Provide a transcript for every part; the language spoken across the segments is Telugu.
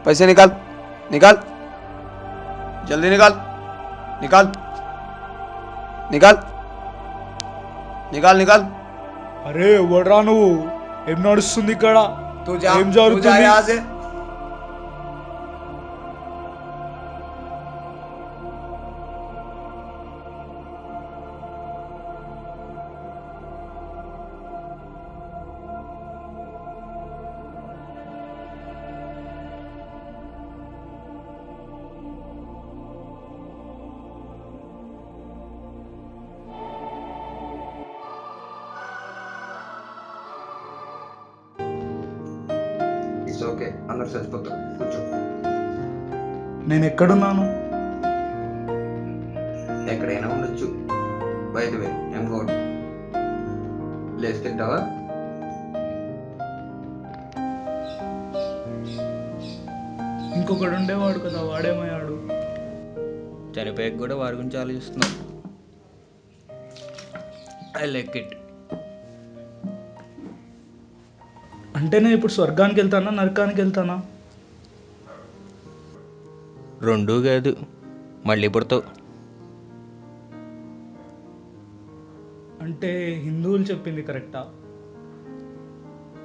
पैसे निकाल निकाल, जल्दी निकाल निकाल निकाल निकाल निकाल। అరే ఎవడ్రా నువ్వు? ఏం నడుస్తుంది ఇక్కడ? तू जा, ఏం तू जा జరుగుతుంది? यहाँ से। ఇట్స్ ఓకే, అందరు చచ్చిపోతారు, కూర్చో. నేను ఎక్కడున్నాను? ఎక్కడైనా ఉండొచ్చు. బయట వే ఏం గోడ్ లేచి తింటావా? ఇంకొకడు ఉండేవాడు కదా, వాడేమయ్యాడు? చనిపోయాక కూడా వారి గురించి ఆలోచిస్తున్నాం. I like it. అంటే నేను ఇప్పుడు స్వర్గానికి వెళ్తానా, నరకానికి వెళ్తానా? రెండూ కాదు, మళ్ళీ పుడతావు. అంటే హిందువులు చెప్పింది కరెక్టా?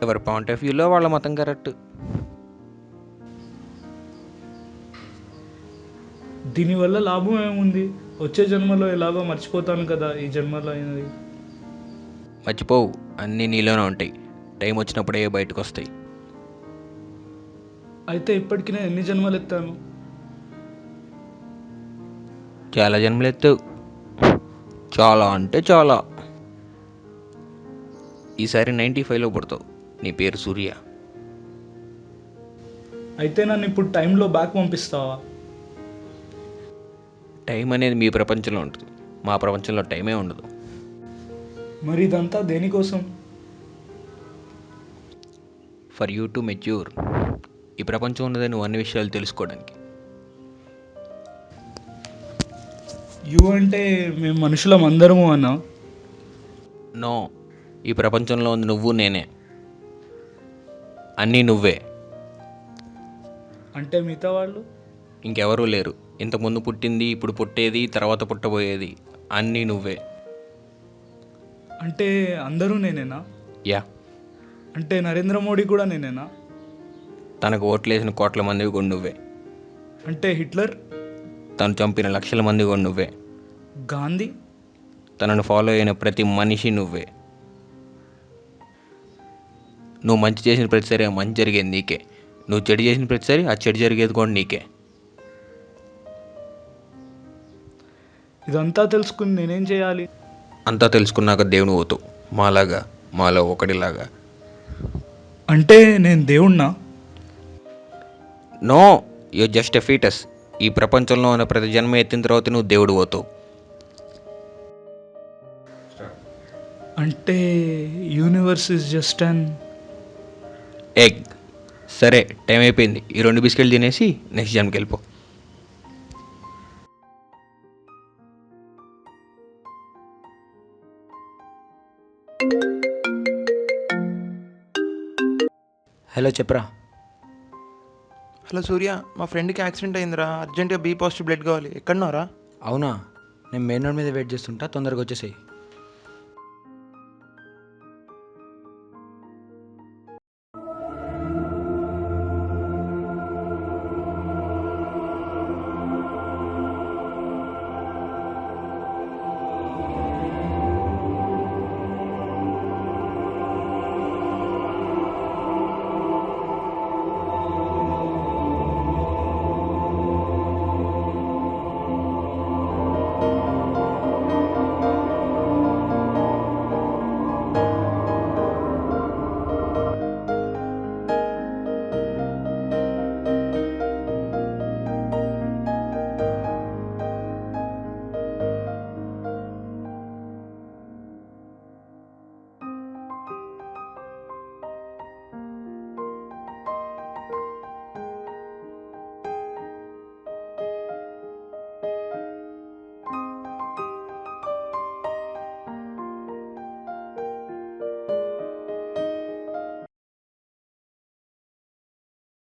ఎవరి పాయింట్ ఆఫ్ వ్యూలో వాళ్ళ మతం కరెక్ట్. దీనివల్ల లాభం ఏముంది? వచ్చే జన్మలో ఎలాగో మర్చిపోతాను కదా ఈ జన్మలో అయినది. మర్చిపోవు, అన్నీ నీలోనే ఉంటాయి. టైం వచ్చినప్పుడే బయటకు వస్తాయి. అయితే ఇప్పటికి నేను ఎన్ని జన్మలు ఎత్తాను? చాలా జన్మలు ఎత్తావు, చాలా అంటే చాలా. ఈసారి 95లో పుడతావు. నీ పేరు సూర్య. అయితే నన్ను ఇప్పుడు టైంలో బ్యాక్ పంపిస్తావా? టైం అనేది మీ ప్రపంచంలో ఉంటుంది, మా ప్రపంచంలో టైమే ఉండదు. మరి ఇదంతా దేనికోసం? For you to mature. ఈ ప్రపంచం ఉన్నది నువ్వు అన్ని విషయాలు తెలుసుకోవడానికి. యు అంటే మేము మనుషులం అందరము అన్నా? నో, ఈ ప్రపంచంలో ఉంది నువ్వు నేనే, అన్నీ నువ్వే. అంటే మిగతా వాళ్ళు? ఇంకెవరూ లేరు. ఇంతకుముందు పుట్టింది, ఇప్పుడు పుట్టేది, తర్వాత పుట్టబోయేది అన్నీ నువ్వే. అంటే అందరూ నేనేనా? యా. అంటే నరేంద్ర మోడీ కూడా నేనేనా? తనకు ఓట్లేసిన కోట్ల మంది కూడా నువ్వే. అంటే హిట్లర్? తను చంపిన లక్షల మంది కూడా నువ్వే. గాంధీ? తనను ఫాలో అయిన ప్రతి మనిషి నువ్వే. నువ్వు మంచి చేసిన ప్రతిసారి ఆ మంచి జరిగేది నీకే. నువ్వు చెడు చేసిన ప్రతిసారి ఆ చెడు జరిగేది కూడా నీకే. ఇదంతా తెలుసుకుని నేనేం చేయాలి? అంతా తెలుసుకున్నాక దేవుని అవుతావు, మాలాగా, మాలో ఒకటిలాగా. అంటే నేను దేవుణ్ణా? No, you just a foetus. ఈ ప్రపంచంలో ఉన్న ప్రతి జన్మ ఎత్తిన తర్వాత నువ్వు దేవుడు అవుతావు. అంటే universe is just an egg. సరే, టైం అయిపోయింది. ఈ 2 బిస్కెట్లు తినేసి నెక్స్ట్ జన్మకి వెళ్ళిపో. హలో చెప్పరా. హలో సూర్య, మా ఫ్రెండ్కి యాక్సిడెంట్ అయిందిరా, అర్జెంటుగా బీ పాజిటివ్ బ్లడ్ కావాలి. ఎక్కడున్నారా? అవునా, నేను మెయిన్ రోడ్ మీద వెయిట్ చేస్తుంటా, తొందరగా వచ్చేసేయి.